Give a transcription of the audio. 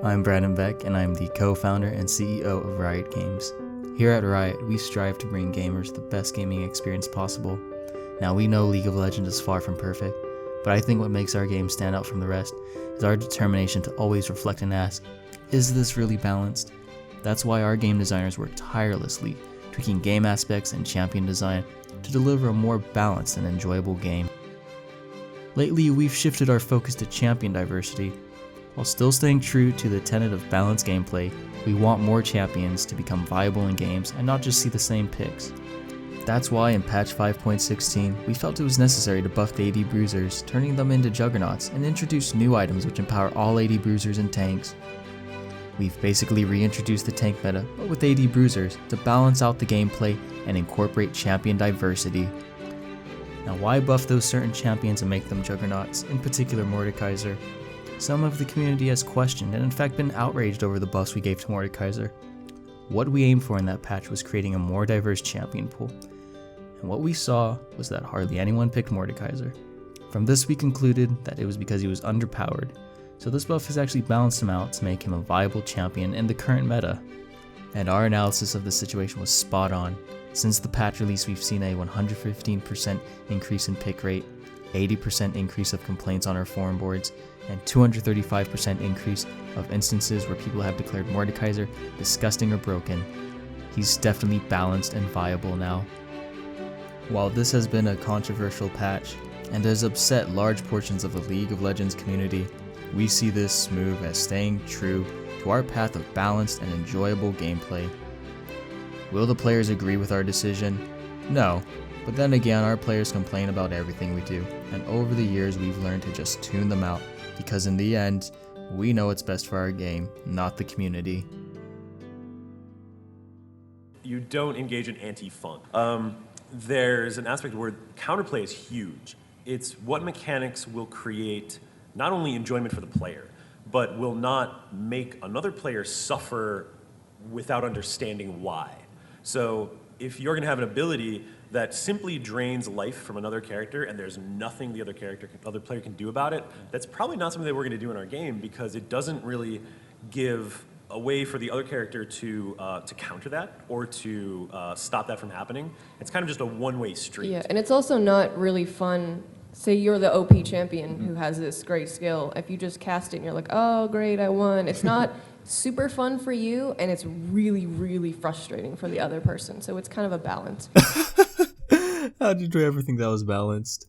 I'm Brandon Beck, and I'm the co-founder and CEO of Riot Games. Here at Riot, we strive to bring gamers the best gaming experience possible. Now, we know League of Legends is far from perfect, but I think what makes our game stand out from the rest is our determination to always reflect and ask, is this really balanced? That's why our game designers work tirelessly, tweaking game aspects and champion design to deliver a more balanced and enjoyable game. Lately, we've shifted our focus to champion diversity. While still staying true to the tenet of balanced gameplay, we want more champions to become viable in games and not just see the same picks. That's why in patch 5.16, we felt it was necessary to buff the AD bruisers, turning them into juggernauts, and introduce new items which empower all AD bruisers and tanks. We've basically reintroduced the tank meta, but with AD bruisers, to balance out the gameplay and incorporate champion diversity. Now, why buff those certain champions and make them juggernauts, in particular Mordekaiser? Some of the community has questioned and in fact been outraged over the buffs we gave to Mordekaiser. What we aimed for in that patch was creating a more diverse champion pool, and what we saw was that hardly anyone picked Mordekaiser. From this we concluded that it was because he was underpowered, so this buff has actually balanced him out to make him a viable champion in the current meta. And our analysis of the situation was spot on. Since the patch release, we've seen a 115% increase in pick rate, 80% increase of complaints on our forum boards, and 235% increase of instances where people have declared Mordekaiser disgusting or broken. He's definitely balanced and viable now. While this has been a controversial patch and has upset large portions of the League of Legends community, we see this move as staying true to our path of balanced and enjoyable gameplay. Will the players agree with our decision? No. But then again, our players complain about everything we do, and over the years we've learned to just tune them out, because in the end, we know what's best for our game, not the community. You don't engage in anti-fun. There's an aspect where counterplay is huge. It's what mechanics will create not only enjoyment for the player, but will not make another player suffer without understanding why. So if you're going to have an ability that simply drains life from another character and there's nothing the other player can do about it, that's probably not something that we're going to do in our game, because it doesn't really give a way for the other character to counter that or to stop that from happening. It's kind of just a one-way street. Yeah, and it's also not really fun. Say you're the OP champion who has this great skill. If you just cast it and you're like, oh great, I won. It's not super fun for you, and it's really, really frustrating for the other person. So it's kind of a balance. How did you ever think that was balanced?